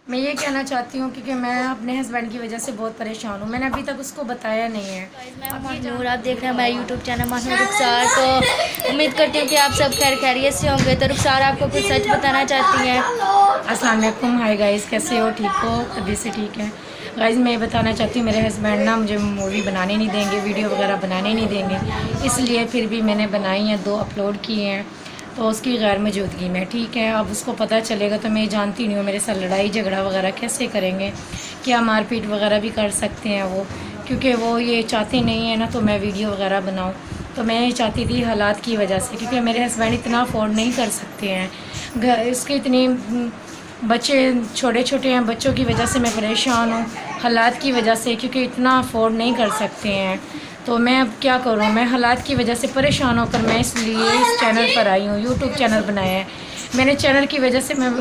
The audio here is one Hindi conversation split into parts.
मैं ये कहना चाहती हूँ क्योंकि मैं अपने हस्बैंड की वजह से बहुत परेशान हूँ। मैंने अभी तक उसको बताया नहीं है। मैं महनूर, आप देख रहे हैं हमारा यूट्यूब चैनल महनूर रुखसार। तो उम्मीद करती हूँ कि आप सब खैरियत से होंगे। तो रुखसार आपको कुछ सच बताना चाहती हैं। अस्सलाम वालेकुम। हाय गाइस, कैसे हो? ठीक हो? तबीयत से ठीक है? गाइस मैं बताना चाहती हूँ, मेरे हस्बैंड ना मुझे मूवी बनाने नहीं देंगे, वीडियो वगैरह बनाने नहीं देंगे। इसलिए फिर भी मैंने बनाई हैं, 2 अपलोड किए हैं। तो उसकी गैर मौजूदगी में, ठीक है, अब उसको पता चलेगा तो मैं जानती नहीं हूँ मेरे साथ लड़ाई झगड़ा वगैरह कैसे करेंगे, क्या मारपीट वगैरह भी कर सकते हैं वो, क्योंकि वो ये चाहते नहीं है ना तो मैं वीडियो वगैरह बनाऊँ। तो मैं ये चाहती थी हालात की वजह से, क्योंकि मेरे हस्बैंड इतना अफोर्ड नहीं कर सकते हैं। घर इसके इतनी बच्चे छोटे छोटे हैं, बच्चों की वजह से मैं परेशान हूँ, हालात की वजह से, क्योंकि इतना अफोर्ड नहीं कर सकते हैं। तो मैं अब क्या करूँ, मैं हालात की वजह से परेशान होकर मैं इसलिए इस चैनल पर आई हूँ, यूट्यूब चैनल बनाया है। मैंने चैनल की वजह से मैं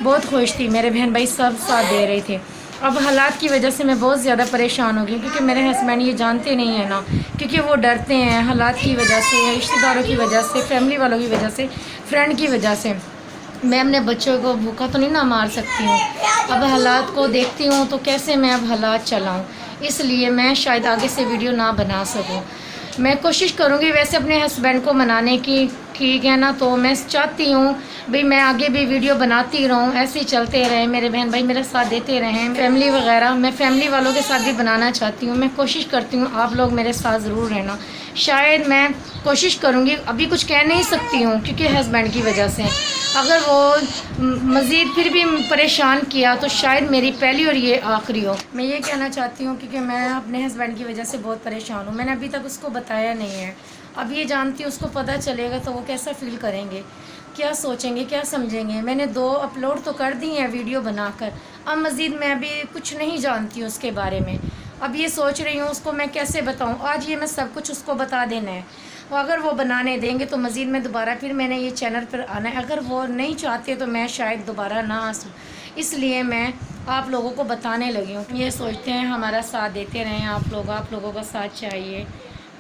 बहुत खुश थी, मेरे बहन भाई सब साथ दे रहे थे। अब हालात की वजह से मैं बहुत ज़्यादा परेशान हो गई, क्योंकि मेरे हस्बैंड ये जानते नहीं हैं ना, क्योंकि वो डरते हैं हालात की वजह से, रिश्तेदारों की वजह से, फैमिली वालों की वजह से, फ्रेंड की वजह से। मैं अपने बच्चों को भूखा तो नहीं ना मार सकती हूँ। अब हालात को देखती हूँ तो कैसे मैं अब हालात चलाऊँ, इसलिए मैं शायद आगे से वीडियो ना बना सकूँ। मैं कोशिश करूँगी वैसे अपने हस्बैंड को मनाने की, ठीक है ना। तो मैं चाहती हूँ भाई मैं आगे भी वीडियो बनाती रहूँ, ऐसे ही चलते रहें, मेरे बहन भाई मेरा साथ देते रहें, फैमिली वगैरह, मैं फैमिली वालों के साथ भी बनाना चाहती हूँ। मैं कोशिश करती हूँ आप लोग मेरे साथ ज़रूर रहना। शायद मैं कोशिश करूँगी, अभी कुछ कह नहीं सकती हूँ क्योंकि हस्बैंड की वजह से। अगर वो मज़ीद फिर भी परेशान किया तो शायद मेरी पहली और ये आखिरी हो। मैं ये कहना चाहती हूँ क्योंकि मैं अपने हस्बैंड की वजह से बहुत परेशान हूँ। मैंने अभी तक उसको बताया नहीं है। अब ये जानती हूँ उसको पता चलेगा तो वो कैसा फ़ील करेंगे, क्या सोचेंगे, क्या समझेंगे। मैंने 2 अपलोड तो कर दी हैं वीडियो बनाकर, अब मज़ीद मैं अभी कुछ नहीं जानती हूँ उसके बारे में। अब ये सोच रही हूँ उसको मैं कैसे बताऊँ, आज ये मैं सब कुछ उसको बता देना है। और अगर वो बनाने देंगे तो मज़ीद मैं दोबारा फिर मैंने ये चैनल पर आना है। अगर वो नहीं चाहते तो मैं शायद दोबारा ना आ सकूँ, इसलिए मैं आप लोगों को बताने लगी हूँ। ये सोचते हैं हमारा साथ देते रहें आप लोगों का साथ चाहिए,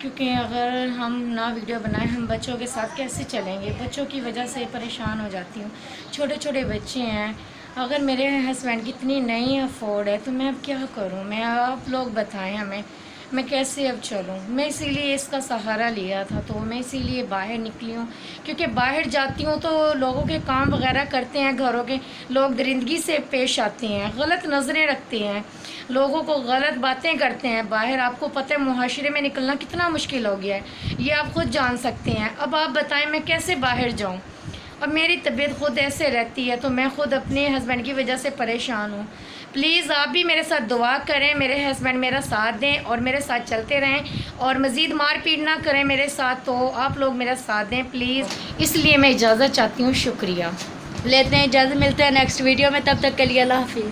क्योंकि अगर हम ना वीडियो बनाएं हम बच्चों के साथ कैसे चलेंगे। बच्चों की वजह से परेशान हो जाती हूँ, छोटे छोटे बच्चे हैं। अगर मेरे हस्बैंड की इतनी नहीं अफोर्ड है तो मैं अब क्या करूँ, मैं आप लोग बताएं हमें, मैं कैसे अब चलूँ। मैं इसीलिए इसका सहारा लिया था, तो मैं इसीलिए बाहर निकली हूँ, क्योंकि बाहर जाती हूँ तो लोगों के काम वगैरह करते हैं, घरों के लोग दरिंदगी से पेश आते हैं, गलत नज़रें रखते हैं, लोगों को गलत बातें करते हैं। बाहर आपको पता है मुहाशरे में निकलना कितना मुश्किल हो गया है, ये आप खुद जान सकते हैं। अब आप बताएं मैं कैसे बाहर जाऊँ। अब मेरी तबीयत खुद ऐसे रहती है तो मैं खुद अपने हस्बैंड की वजह से परेशान हूँ। प्लीज़ आप भी मेरे साथ दुआ करें, मेरे हस्बैंड मेरा साथ दें और मेरे साथ चलते रहें और मज़ीद मारपीट ना करें मेरे साथ। तो आप लोग मेरा साथ दें प्लीज़, इसलिए मैं इजाज़त चाहती हूँ। शुक्रिया। लेते हैं इजाज़त, मिलते हैं नेक्स्ट वीडियो में। तब तक के लिए अल्लाह हाफिज़।